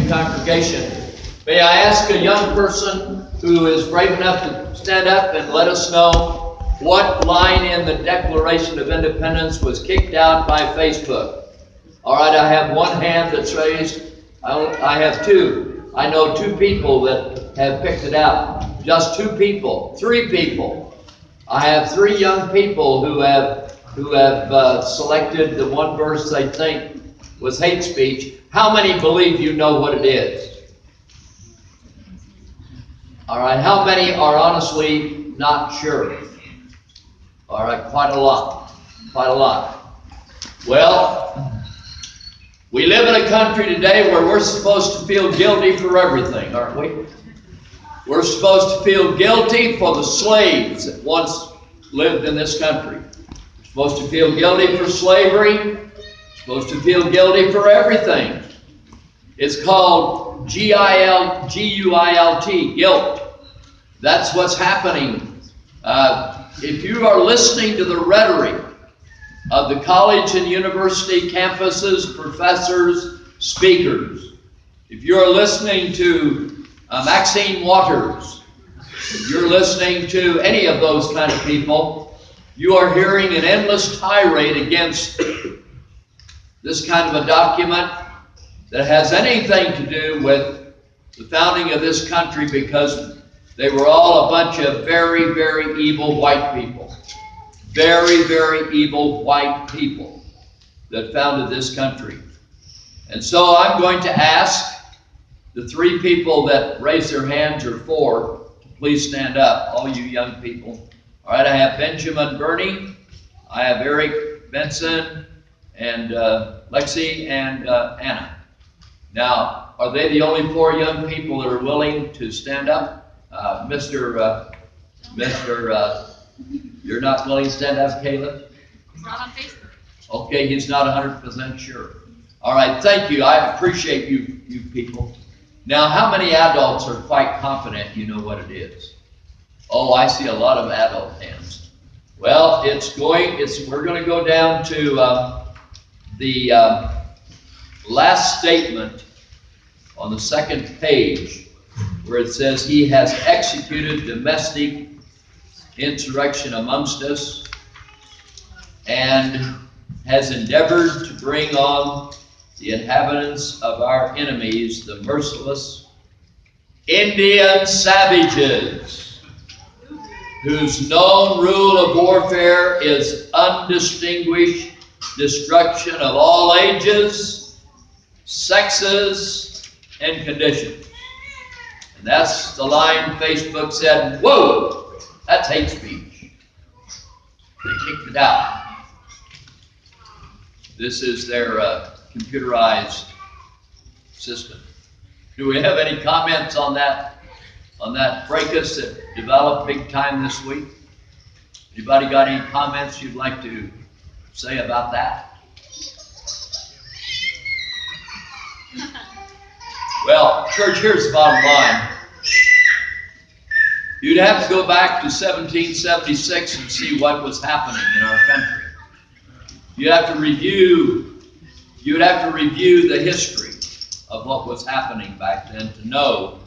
congregation. May I ask a young person who is brave enough to stand up and let us know what line in the Declaration of Independence was kicked out by Facebook? All right, I have one hand that's raised. I have two. I know two people that have picked it out. Just two people. Three people. I have three young people who have selected the one verse they think was hate speech. How many believe you know what it is? All right, how many are honestly not sure? All right, quite a lot. Quite a lot. Well, we live in a country today where we're supposed to feel guilty for everything, aren't we? We're supposed to feel guilty for the slaves that once lived in this country. We're supposed to feel guilty for slavery. We're supposed to feel guilty for everything. It's called G-U-I-L-T, guilt. That's what's happening. If you are listening to the rhetoric of the college and university campuses, professors, speakers, if you're listening to Maxine Waters, if you're listening to any of those kind of people, you are hearing an endless tirade against this kind of a document that has anything to do with the founding of this country, because they were all a bunch of very, very evil white people. Very, very evil white people that founded this country. And so I'm going to ask the three people that raised their hands, or four, to please stand up, all you young people. All right, I have Benjamin Burney, I have Eric Benson, and Lexi and Anna. Now, are they the only four young people that are willing to stand up? You're not willing to stand up, Caleb? It's not on Facebook. Okay, he's not 100% sure. All right, thank you. I appreciate you people. Now, how many adults are quite confident you know what it is? Oh, I see a lot of adult hands. Well, we're going to go down to the last statement on the second page, where it says, he has executed domestic insurrection amongst us and has endeavored to bring on the inhabitants of our enemies, the merciless Indian savages, whose known rule of warfare is undistinguished destruction of all ages, sexes, and conditions. And that's the line Facebook said, whoa, that's hate speech. They kicked it out. This is their computerized system. Do we have any comments on that fracas that developed big time this week? Anybody got any comments you'd like to say about that? Well, church, here's the bottom line. You'd have to go back to 1776 and see what was happening in our country. You'd have to review the history of what was happening back then to know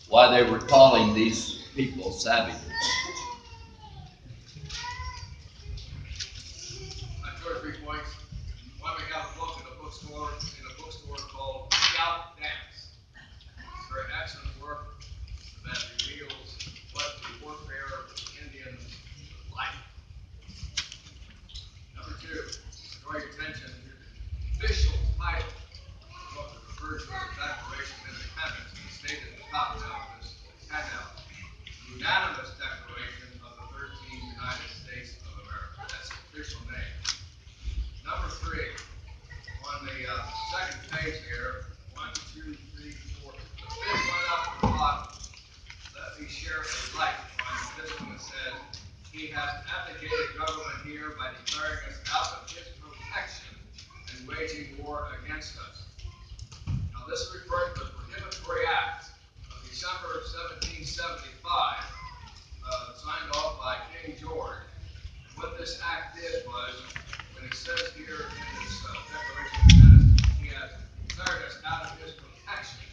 why they were calling these people savages. I have 2 or 3 points. One, we have a book in a bookstore called Scout Dance. It's very excellent work that reveals what the warfare of the Indians was like. Number 2, draw your attention to the official title of what was referred to as the Declaration of Independence. It's stated at the top now of this handout. Unanimous Declaration of the 13 United States of America. That's the official name. Number 3, on the second page here, 1, 2, 3, 4. The fifth one up at the bottom. Let me share a light on this one that says, he has abdicated government here by declaring us out of his protection and waging war against us. Now this is referring to the Prohibitory Act of December 1775, signed off by King George. And what this act did was, when it says here in this Declaration of Independence, he has declared us out of his protection.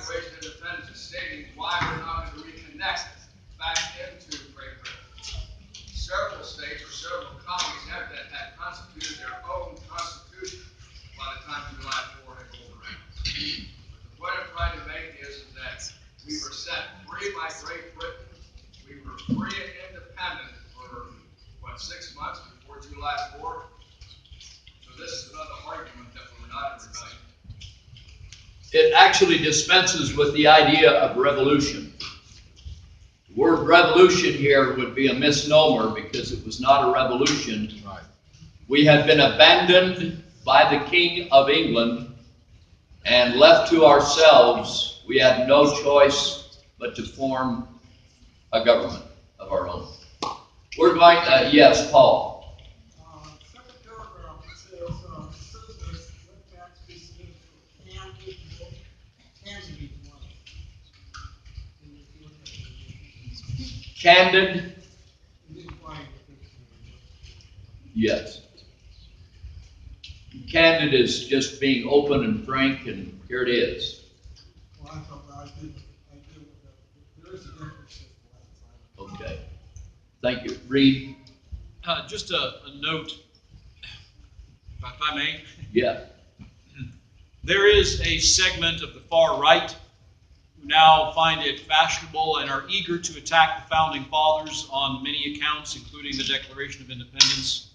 Declaration of Independence is stating why we're not going to reconnect back into Great Britain. Several states or several colonies have that had constituted their own constitution by the time July 4 had rolled around. But the point I'm trying to make is that we were set free by Great Britain. We were free and independent for, what, 6 months before July 4? So this is another argument that we're not in rebellion. It actually dispenses with the idea of revolution. The word revolution here would be a misnomer because it was not a revolution. Right. We had been abandoned by the King of England and left to ourselves. We had no choice but to form a government of our own. We're going, yes, Paul. Second paragraph says, citizens with tax received can be one. Candid, yes. Candid is just being open and frank, and here it is. Well, I thought I did there is a difference. Okay. Thank you. Reed? Just a note, if I may. Yeah. There is a segment of the far right who now find it fashionable and are eager to attack the Founding Fathers on many accounts, including the Declaration of Independence.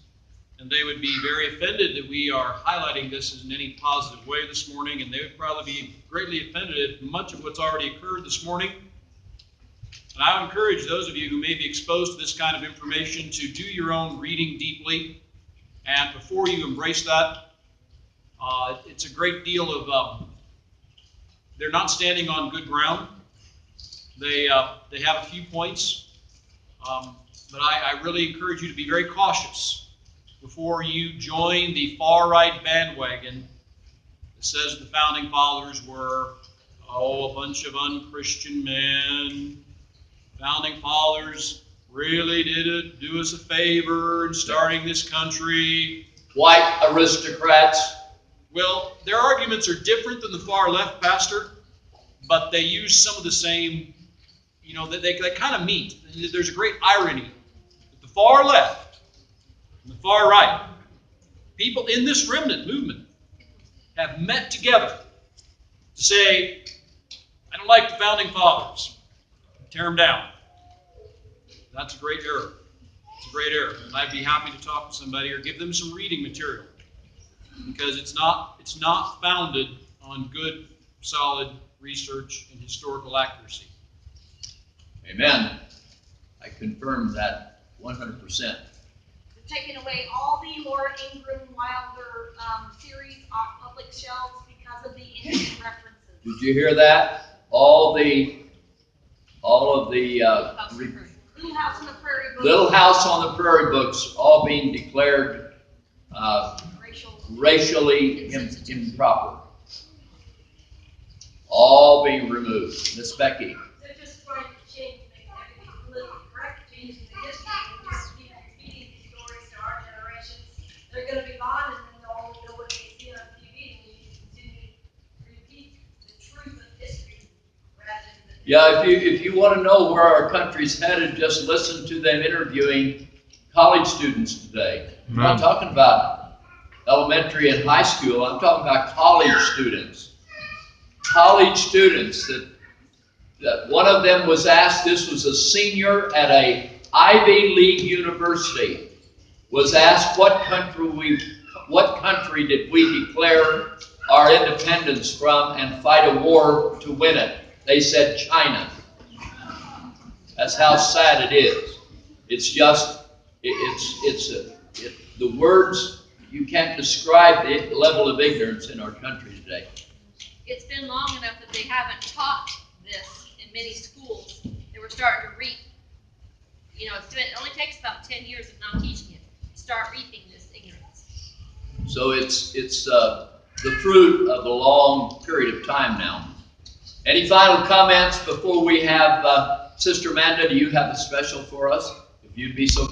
And they would be very offended that we are highlighting this in any positive way this morning, and they would probably be greatly offended if much of what's already occurred this morning. And I would encourage those of you who may be exposed to this kind of information to do your own reading deeply. And before you embrace that, it's a great deal of, they're not standing on good ground. They have a few points, but I really encourage you to be very cautious before you join the far-right bandwagon that says the Founding Fathers were, a bunch of unchristian men. Founding Fathers really did do us a favor in starting this country. White aristocrats. Well, their arguments are different than the far left, Pastor, but they use some of the same, they kind of meet. There's a great irony that the far left and the far right, people in this remnant movement, have met together to say, I don't like the Founding Fathers. Tear them down. That's a great error. It's a great error. And I'd be happy to talk to somebody or give them some reading material, because it's not founded on good, solid research and historical accuracy. Amen. I confirm that 100%. We've taken away all the Laura Ingram Wilder series off public shelves because of the Indian references. Did you hear that? All of the Little House on the Prairie books. Little House on the Prairie books all being declared racially improper. All being removed. Miss Becky. They're just trying to change, make everything politically correct, changing the history, and just keep repeating these stories to our generations. They're going to be gone, and then they'll only know what they see on TV, and we need to continue to repeat the truth of history rather than the Yeah, if you want to know where our country's headed, just listen to them interviewing college students today. I'm not talking about elementary and high school. I'm talking about college students. College students that one of them was asked, this was a senior at a Ivy League university, was asked what country did we declare our independence from and fight a war to win it? They said China. That's how sad it is. It's just, the words, you can't describe the level of ignorance in our country today. It's been long enough that they haven't taught this in many schools. They were starting to reap. It only takes about 10 years of not teaching it to start reaping this ignorance. So it's the fruit of a long period of time now. Any final comments before we have Sister Amanda? Do you have a special for us? If you'd be so